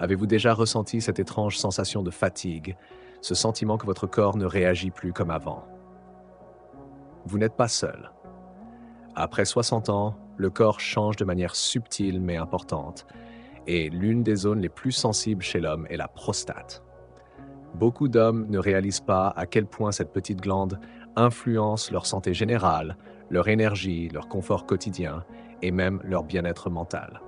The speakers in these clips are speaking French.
Avez-vous déjà ressenti cette étrange sensation de fatigue, ce sentiment que votre corps ne réagit plus comme avant? Vous n'êtes pas seul. Après 60 ans, le corps change de manière subtile mais importante, et l'une des zones les plus sensibles chez l'homme est la prostate. Beaucoup d'hommes ne réalisent pas à quel point cette petite glande influence leur santé générale, leur énergie, leur confort quotidien et même leur bien-être mental.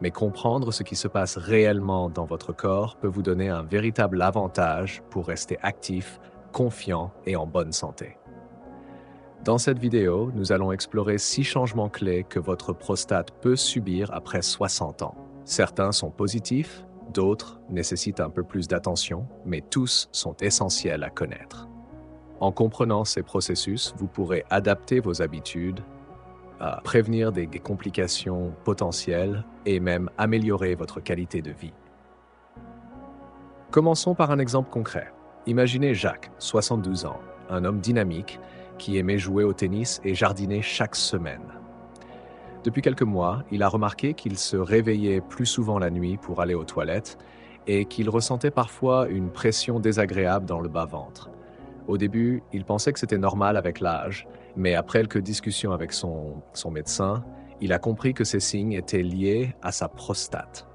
Mais comprendre ce qui se passe réellement dans votre corps peut vous donner un véritable avantage pour rester actif, confiant et en bonne santé. Dans cette vidéo, nous allons explorer 6 changements clés que votre prostate peut subir après 60 ans. Certains sont positifs, d'autres nécessitent un peu plus d'attention, mais tous sont essentiels à connaître. En comprenant ces processus, vous pourrez adapter vos habitudes, prévenir des complications potentielles et même améliorer votre qualité de vie. Commençons par un exemple concret. Imaginez Jacques, 72 ans, un homme dynamique qui aimait jouer au tennis et jardiner chaque semaine. Depuis quelques mois, il a remarqué qu'il se réveillait plus souvent la nuit pour aller aux toilettes et qu'il ressentait parfois une pression désagréable dans le bas-ventre. Au début, il pensait que c'était normal avec l'âge, mais après quelques discussions avec son médecin, il a compris que ces signes étaient liés à sa prostate.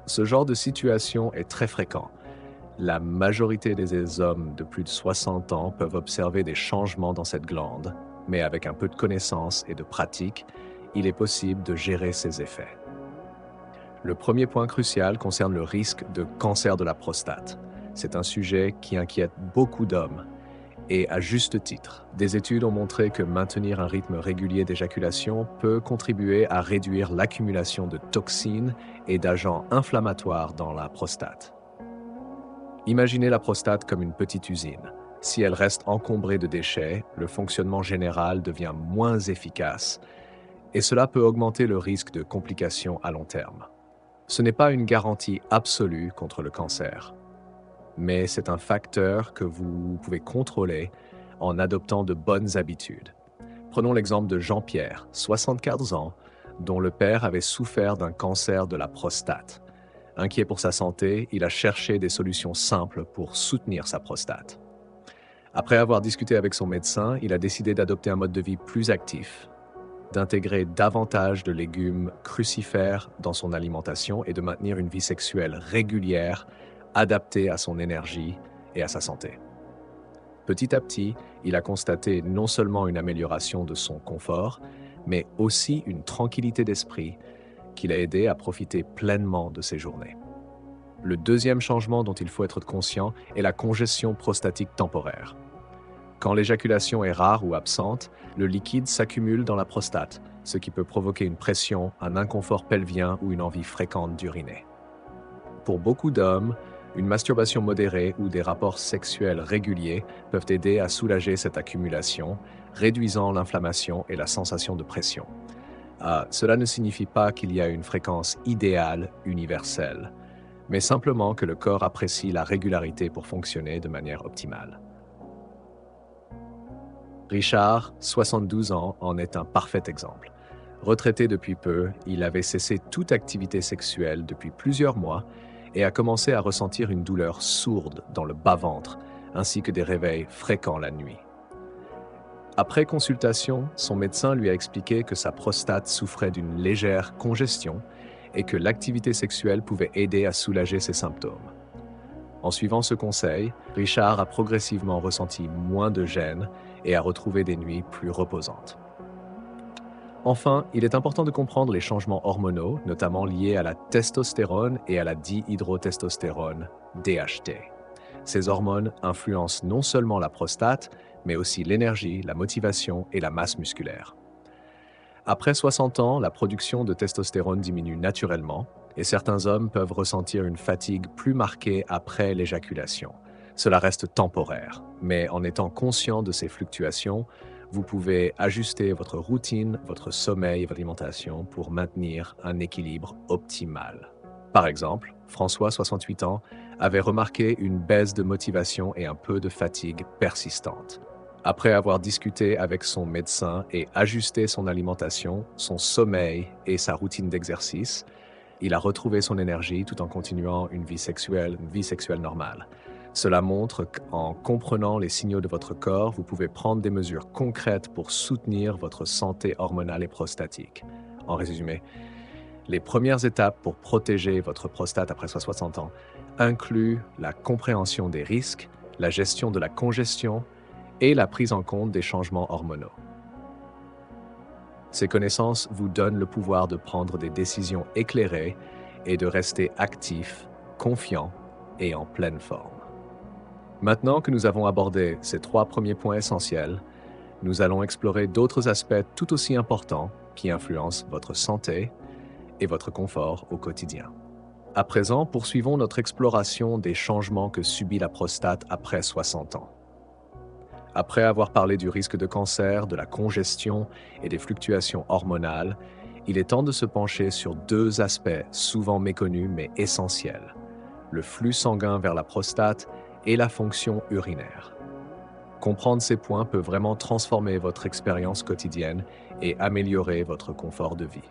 Ce genre de situation est très fréquent. La majorité des hommes de plus de 60 ans peuvent observer des changements dans cette glande, mais avec un peu de connaissance et de pratique, il est possible de gérer ces effets. Le premier point crucial concerne le risque de cancer de la prostate. C'est un sujet qui inquiète beaucoup d'hommes, et à juste titre. Des études ont montré que maintenir un rythme régulier d'éjaculation peut contribuer à réduire l'accumulation de toxines et d'agents inflammatoires dans la prostate. Imaginez la prostate comme une petite usine. Si elle reste encombrée de déchets, le fonctionnement général devient moins efficace et cela peut augmenter le risque de complications à long terme. Ce n'est pas une garantie absolue contre le cancer, mais c'est un facteur que vous pouvez contrôler en adoptant de bonnes habitudes. Prenons l'exemple de Jean-Pierre, 74 ans, dont le père avait souffert d'un cancer de la prostate. Inquiet pour sa santé, il a cherché des solutions simples pour soutenir sa prostate. Après avoir discuté avec son médecin, il a décidé d'adopter un mode de vie plus actif, d'intégrer davantage de légumes crucifères dans son alimentation et de maintenir une vie sexuelle régulière, adaptée à son énergie et à sa santé. Petit à petit, il a constaté non seulement une amélioration de son confort, mais aussi une tranquillité d'esprit qui l'a aidé à profiter pleinement de ses journées. Le deuxième changement dont il faut être conscient est la congestion prostatique temporaire. Quand l'éjaculation est rare ou absente, le liquide s'accumule dans la prostate, ce qui peut provoquer une pression, un inconfort pelvien ou une envie fréquente d'uriner. Pour beaucoup d'hommes, une masturbation modérée ou des rapports sexuels réguliers peuvent aider à soulager cette accumulation, réduisant l'inflammation et la sensation de pression. Cela ne signifie pas qu'il y a une fréquence idéale, universelle, mais simplement que le corps apprécie la régularité pour fonctionner de manière optimale. Richard, 72 ans, en est un parfait exemple. Retraité depuis peu, il avait cessé toute activité sexuelle depuis plusieurs mois et a commencé à ressentir une douleur sourde dans le bas-ventre, ainsi que des réveils fréquents la nuit. Après consultation, son médecin lui a expliqué que sa prostate souffrait d'une légère congestion et que l'activité sexuelle pouvait aider à soulager ses symptômes. En suivant ce conseil, Richard a progressivement ressenti moins de gêne et a retrouvé des nuits plus reposantes. Enfin, il est important de comprendre les changements hormonaux, notamment liés à la testostérone et à la dihydrotestostérone, DHT. Ces hormones influencent non seulement la prostate, mais aussi l'énergie, la motivation et la masse musculaire. Après 60 ans, la production de testostérone diminue naturellement et certains hommes peuvent ressentir une fatigue plus marquée après l'éjaculation. Cela reste temporaire, mais en étant conscient de ces fluctuations, vous pouvez ajuster votre routine, votre sommeil et votre alimentation pour maintenir un équilibre optimal. Par exemple, François, 68 ans, avait remarqué une baisse de motivation et un peu de fatigue persistante. Après avoir discuté avec son médecin et ajusté son alimentation, son sommeil et sa routine d'exercice, Il a retrouvé son énergie tout en continuant une vie sexuelle normale. Cela montre qu'en comprenant les signaux de votre corps, vous pouvez prendre des mesures concrètes pour soutenir votre santé hormonale et prostatique. En résumé, les premières étapes pour protéger votre prostate après 60 ans incluent la compréhension des risques, la gestion de la congestion et la prise en compte des changements hormonaux. Ces connaissances vous donnent le pouvoir de prendre des décisions éclairées et de rester actif, confiant et en pleine forme. Maintenant que nous avons abordé ces 3 premiers points essentiels, nous allons explorer d'autres aspects tout aussi importants qui influencent votre santé et votre confort au quotidien. À présent, poursuivons notre exploration des changements que subit la prostate après 60 ans. Après avoir parlé du risque de cancer, de la congestion et des fluctuations hormonales, il est temps de se pencher sur 2 aspects souvent méconnus mais essentiels: le flux sanguin vers la prostate et la fonction urinaire. Comprendre ces points peut vraiment transformer votre expérience quotidienne et améliorer votre confort de vie.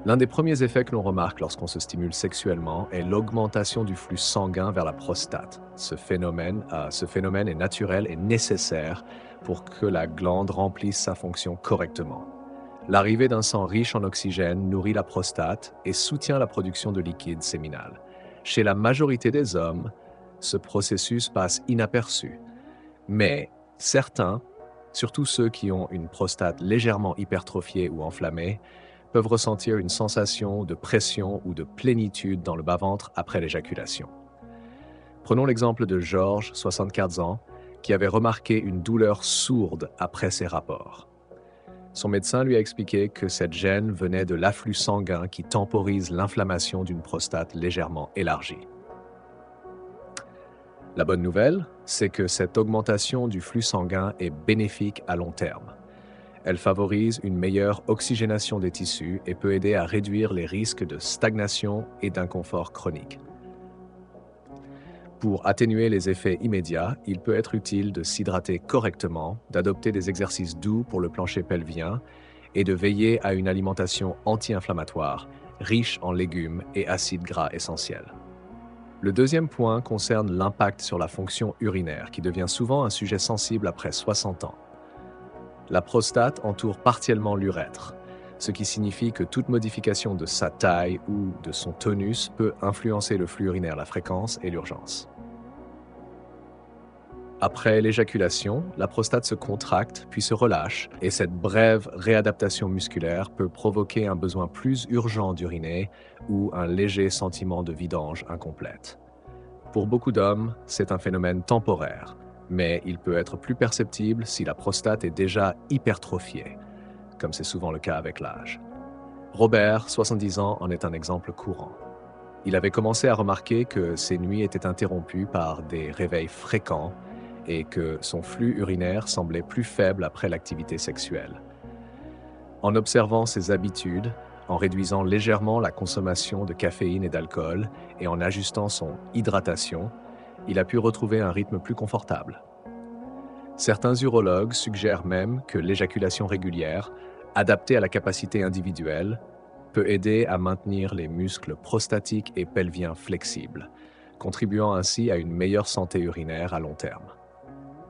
L'un des premiers effets que l'on remarque lorsqu'on se stimule sexuellement est l'augmentation du flux sanguin vers la prostate. Ce phénomène est naturel et nécessaire pour que la glande remplisse sa fonction correctement. L'arrivée d'un sang riche en oxygène nourrit la prostate et soutient la production de liquide séminal. Chez la majorité des hommes, ce processus passe inaperçu. Mais certains, surtout ceux qui ont une prostate légèrement hypertrophiée ou enflammée, peuvent ressentir une sensation de pression ou de plénitude dans le bas-ventre après l'éjaculation. Prenons l'exemple de Georges, 64 ans, qui avait remarqué une douleur sourde après ses rapports. Son médecin lui a expliqué que cette gêne venait de l'afflux sanguin qui temporise l'inflammation d'une prostate légèrement élargie. La bonne nouvelle, c'est que cette augmentation du flux sanguin est bénéfique à long terme. Elle favorise une meilleure oxygénation des tissus et peut aider à réduire les risques de stagnation et d'inconfort chronique. Pour atténuer les effets immédiats, il peut être utile de s'hydrater correctement, d'adopter des exercices doux pour le plancher pelvien et de veiller à une alimentation anti-inflammatoire, riche en légumes et acides gras essentiels. Le deuxième point concerne l'impact sur la fonction urinaire, qui devient souvent un sujet sensible après 60 ans. La prostate entoure partiellement l'urètre, ce qui signifie que toute modification de sa taille ou de son tonus peut influencer le flux urinaire, la fréquence et l'urgence. Après l'éjaculation, la prostate se contracte puis se relâche et cette brève réadaptation musculaire peut provoquer un besoin plus urgent d'uriner ou un léger sentiment de vidange incomplète. Pour beaucoup d'hommes, c'est un phénomène temporaire, mais il peut être plus perceptible si la prostate est déjà hypertrophiée, comme c'est souvent le cas avec l'âge. Robert, 70 ans, en est un exemple courant. Il avait commencé à remarquer que ses nuits étaient interrompues par des réveils fréquents et que son flux urinaire semblait plus faible après l'activité sexuelle. En observant ses habitudes, en réduisant légèrement la consommation de caféine et d'alcool et en ajustant son hydratation, il a pu retrouver un rythme plus confortable. Certains urologues suggèrent même que l'éjaculation régulière, adaptée à la capacité individuelle, peut aider à maintenir les muscles prostatiques et pelviens flexibles, contribuant ainsi à une meilleure santé urinaire à long terme.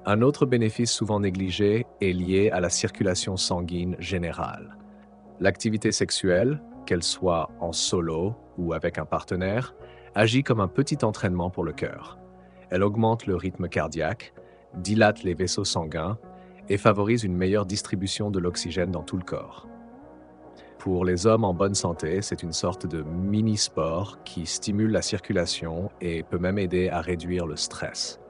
Un autre bénéfice souvent négligé est lié à la circulation sanguine générale. L'activité sexuelle, qu'elle soit en solo ou avec un partenaire, agit comme un petit entraînement pour le cœur. Elle augmente le rythme cardiaque, dilate les vaisseaux sanguins et favorise une meilleure distribution de l'oxygène dans tout le corps. Pour les hommes en bonne santé, c'est une sorte de mini-sport qui stimule la circulation et peut même aider à réduire le stress.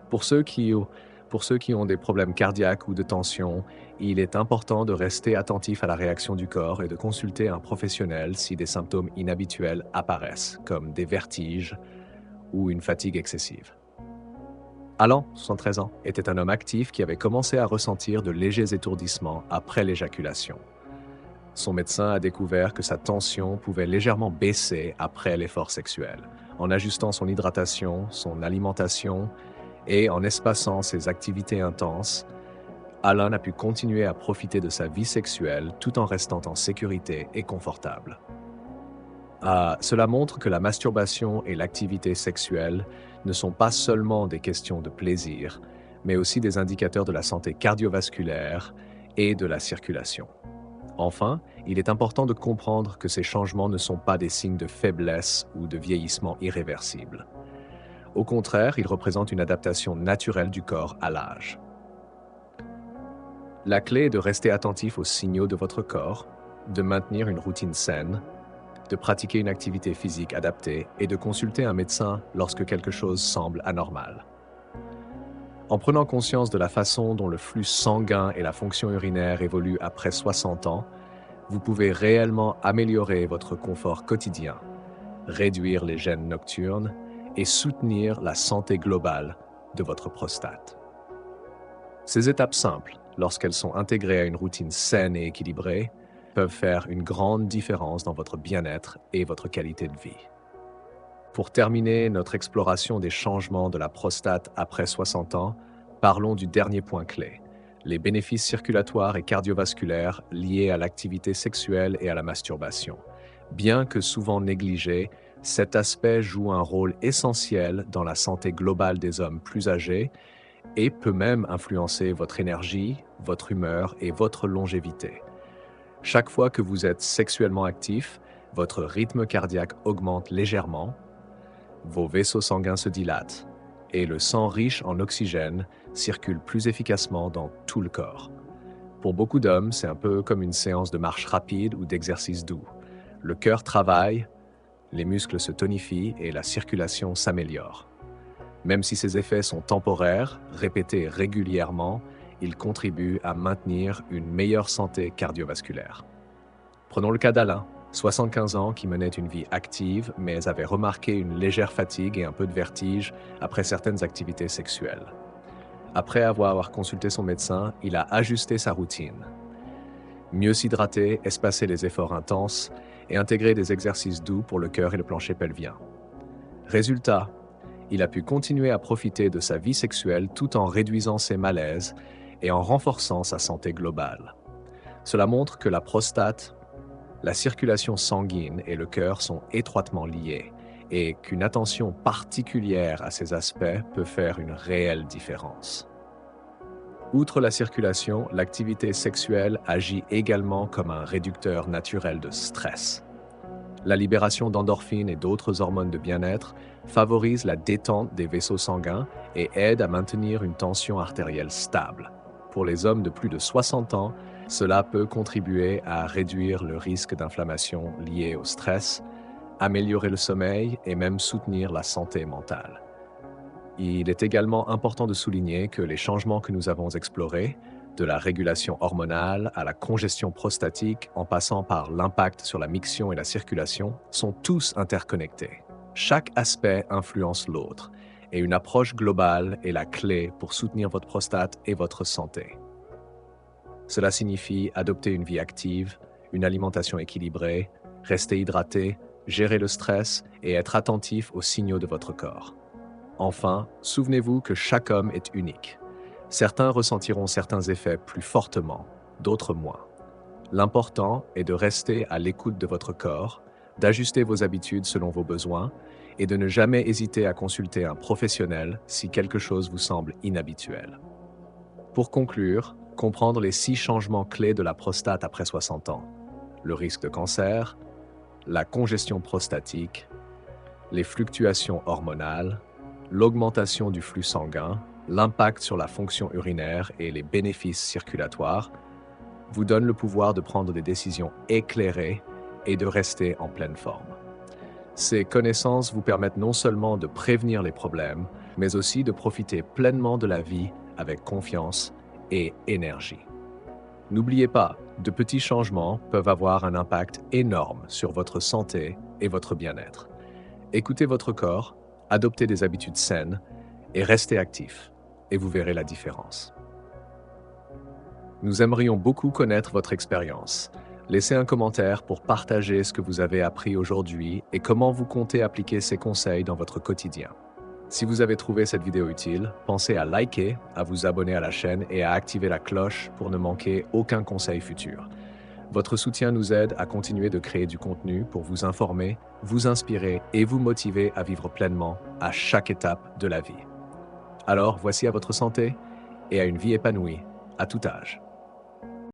Pour ceux qui ont des problèmes cardiaques ou de tension, il est important de rester attentif à la réaction du corps et de consulter un professionnel si des symptômes inhabituels apparaissent, comme des vertiges ou une fatigue excessive. Alan, 73 ans, était un homme actif qui avait commencé à ressentir de légers étourdissements après l'éjaculation. Son médecin a découvert que sa tension pouvait légèrement baisser après l'effort sexuel. En ajustant son hydratation, son alimentation et en espaçant ses activités intenses, Alan a pu continuer à profiter de sa vie sexuelle tout en restant en sécurité et confortable. Cela montre que la masturbation et l'activité sexuelle ne sont pas seulement des questions de plaisir, mais aussi des indicateurs de la santé cardiovasculaire et de la circulation. Enfin, il est important de comprendre que ces changements ne sont pas des signes de faiblesse ou de vieillissement irréversible. Au contraire, ils représentent une adaptation naturelle du corps à l'âge. La clé est de rester attentif aux signaux de votre corps, de maintenir une routine saine, de pratiquer une activité physique adaptée et de consulter un médecin lorsque quelque chose semble anormal. En prenant conscience de la façon dont le flux sanguin et la fonction urinaire évoluent après 60 ans, vous pouvez réellement améliorer votre confort quotidien, réduire les gènes nocturnes et soutenir la santé globale de votre prostate. Ces étapes simples, lorsqu'elles sont intégrées à une routine saine et équilibrée, peuvent faire une grande différence dans votre bien-être et votre qualité de vie. Pour terminer notre exploration des changements de la prostate après 60 ans, parlons du dernier point clé, les bénéfices circulatoires et cardiovasculaires liés à l'activité sexuelle et à la masturbation. Bien que souvent négligé, cet aspect joue un rôle essentiel dans la santé globale des hommes plus âgés et peut même influencer votre énergie, votre humeur et votre longévité. Chaque fois que vous êtes sexuellement actif, votre rythme cardiaque augmente légèrement, vos vaisseaux sanguins se dilatent et le sang riche en oxygène circule plus efficacement dans tout le corps. Pour beaucoup d'hommes, c'est un peu comme une séance de marche rapide ou d'exercice doux. Le cœur travaille, les muscles se tonifient et la circulation s'améliore. Même si ces effets sont temporaires, répétés régulièrement, ils contribuent à maintenir une meilleure santé cardiovasculaire. Prenons le cas d'Alain, 75 ans, qui menait une vie active, mais avait remarqué une légère fatigue et un peu de vertige après certaines activités sexuelles. Après avoir consulté son médecin, il a ajusté sa routine. Mieux s'hydrater, espacer les efforts intenses et intégrer des exercices doux pour le cœur et le plancher pelvien. Résultat, il a pu continuer à profiter de sa vie sexuelle tout en réduisant ses malaises et en renforçant sa santé globale. Cela montre que la prostate, la circulation sanguine et le cœur sont étroitement liés et qu'une attention particulière à ces aspects peut faire une réelle différence. Outre la circulation, l'activité sexuelle agit également comme un réducteur naturel de stress. La libération d'endorphines et d'autres hormones de bien-être favorise la détente des vaisseaux sanguins et aide à maintenir une tension artérielle stable. Pour les hommes de plus de 60 ans, cela peut contribuer à réduire le risque d'inflammation liée au stress, améliorer le sommeil et même soutenir la santé mentale. Il est également important de souligner que les changements que nous avons explorés, de la régulation hormonale à la congestion prostatique en passant par l'impact sur la miction et la circulation, sont tous interconnectés. Chaque aspect influence l'autre et une approche globale est la clé pour soutenir votre prostate et votre santé. Cela signifie adopter une vie active, une alimentation équilibrée, rester hydraté, gérer le stress et être attentif aux signaux de votre corps. Enfin, souvenez-vous que chaque homme est unique. Certains ressentiront certains effets plus fortement, d'autres moins. L'important est de rester à l'écoute de votre corps, d'ajuster vos habitudes selon vos besoins et de ne jamais hésiter à consulter un professionnel si quelque chose vous semble inhabituel. Pour conclure, comprendre les 6 changements clés de la prostate après 60 ans. Le risque de cancer, la congestion prostatique, les fluctuations hormonales, l'augmentation du flux sanguin, l'impact sur la fonction urinaire et les bénéfices circulatoires vous donnent le pouvoir de prendre des décisions éclairées et de rester en pleine forme. Ces connaissances vous permettent non seulement de prévenir les problèmes, mais aussi de profiter pleinement de la vie avec confiance et énergie. N'oubliez pas, de petits changements peuvent avoir un impact énorme sur votre santé et votre bien-être. Écoutez votre corps, adoptez des habitudes saines et restez actif, et vous verrez la différence. Nous aimerions beaucoup connaître votre expérience. Laissez un commentaire pour partager ce que vous avez appris aujourd'hui et comment vous comptez appliquer ces conseils dans votre quotidien. Si vous avez trouvé cette vidéo utile, pensez à liker, à vous abonner à la chaîne et à activer la cloche pour ne manquer aucun conseil futur. Votre soutien nous aide à continuer de créer du contenu pour vous informer, vous inspirer et vous motiver à vivre pleinement à chaque étape de la vie. Alors, voici à votre santé et à une vie épanouie à tout âge.